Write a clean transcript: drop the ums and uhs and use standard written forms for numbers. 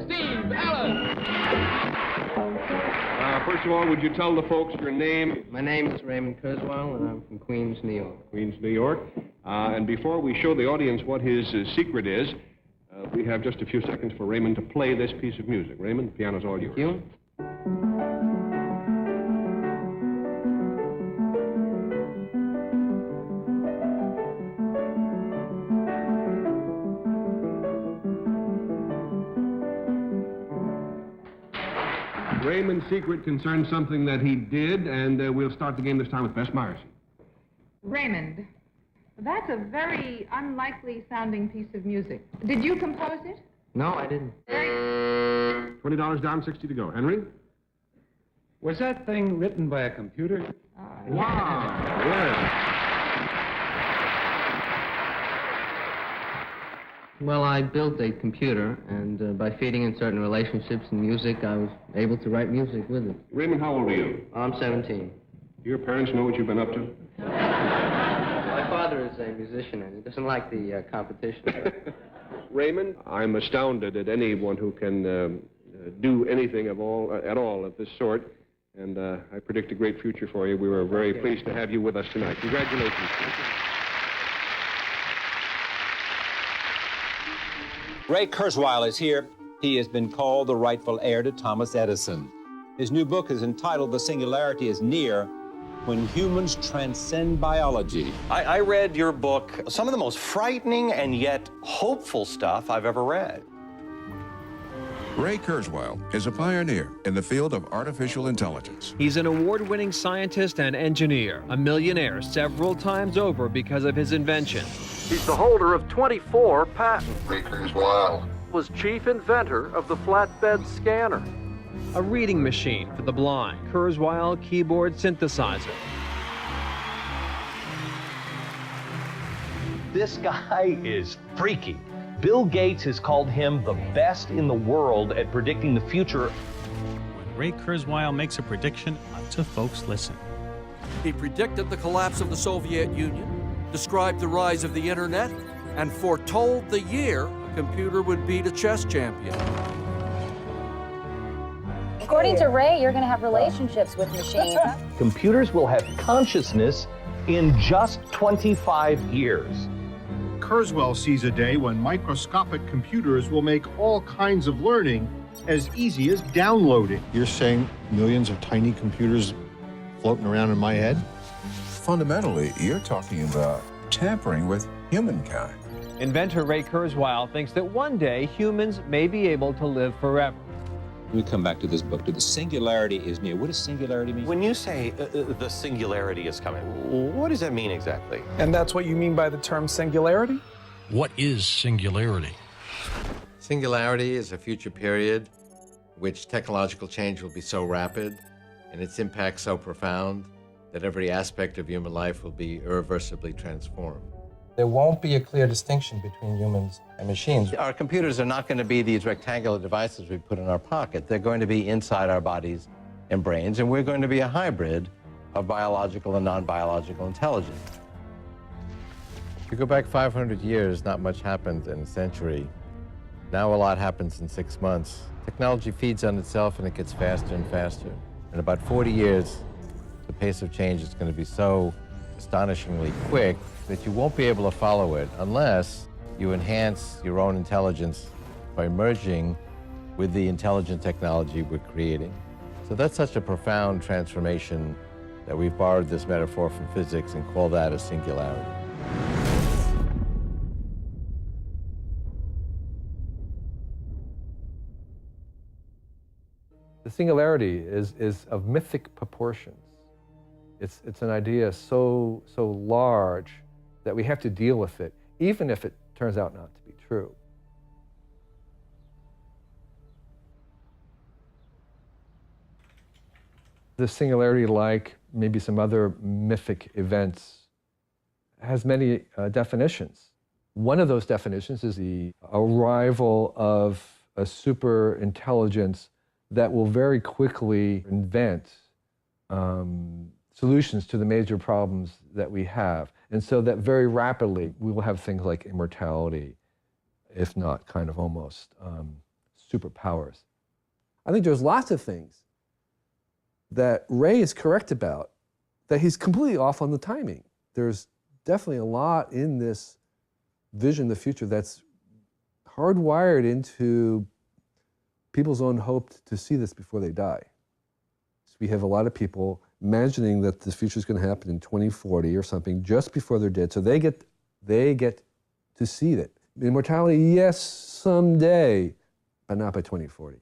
Steve Allen. First of all, would you tell the folks your name? My name is Raymond Kurzweil, and I'm from Queens, New York. Queens, New York. And before we show the audience what his secret is, we have just a few seconds for Raymond to play this piece of music. Raymond, the piano's all yours. Thank you. Raymond's secret concerns something that he did, and we'll start the game this time with Bess Myerson. Raymond, that's a very unlikely sounding piece of music. Did you compose it? No, I didn't. $20 down, 60 to go. Henry? Was that thing written by a computer? Wow, yes. Well, I built a computer, and by feeding in certain relationships in music, I was able to write music with it. Raymond, how old are you? I'm 17. Do your parents know what you've been up to? My father is a musician, and he doesn't like the competition. Raymond, I'm astounded at anyone who can do anything at all of this sort, and I predict a great future for you. We were very pleased to have you with us tonight. Congratulations. Ray Kurzweil is here. He has been called the rightful heir to Thomas Edison. His new book is entitled The Singularity is Near, When Humans Transcend Biology. I read your book, some of the most frightening and yet hopeful stuff I've ever read. Ray Kurzweil is a pioneer in the field of artificial intelligence. He's an award-winning scientist and engineer, a millionaire several times over because of his invention. He's the holder of 24 patents. Ray Kurzweil was chief inventor of the flatbed scanner. A reading machine for the blind, Kurzweil keyboard synthesizer. This guy is freaky. Bill Gates has called him the best in the world at predicting the future. When Ray Kurzweil makes a prediction, lots of folks listen. He predicted the collapse of the Soviet Union, described the rise of the internet, and foretold the year a computer would beat a chess champion. According to Ray, you're going to have relationships with machines. Computers will have consciousness in just 25 years. Kurzweil sees a day when microscopic computers will make all kinds of learning as easy as downloading. You're saying millions of tiny computers floating around in my head? Fundamentally, you're talking about tampering with humankind. Inventor Ray Kurzweil thinks that one day humans may be able to live forever. We come back to this book, to the singularity is near. What does singularity mean? When you say the singularity is coming, what does that mean exactly? And that's what you mean by the term singularity? What is singularity? Singularity is a future period in which technological change will be so rapid and its impact so profound that every aspect of human life will be irreversibly transformed. There won't be a clear distinction between humans and machines. Our computers are not going to be these rectangular devices we put in our pocket. They're going to be inside our bodies and brains, and we're going to be a hybrid of biological and non-biological intelligence. If you go back 500 years, not much happened in a century. Now a lot happens in 6 months. Technology feeds on itself, and it gets faster and faster. In about 40 years, the pace of change is going to be so astonishingly quick that you won't be able to follow it unless you enhance your own intelligence by merging with the intelligent technology we're creating. So that's such a profound transformation that we've borrowed this metaphor from physics and call that a singularity. The singularity is of mythic proportions. It's an idea so large that we have to deal with it, even if it turns out not to be true. The singularity, like maybe some other mythic events, has many definitions. One of those definitions is the arrival of a super intelligence that will very quickly invent solutions to the major problems that we have. And so that very rapidly we will have things like immortality, if not kind of almost superpowers. I think there's lots of things that Ray is correct about that he's completely off on the timing. There's definitely a lot in this vision of the future that's hardwired into people's own hope to see this before they die. So we have a lot of people imagining that the future is going to happen in 2040 or something just before they're dead, so they get to see that. Immortality, yes, someday, but not by 2040.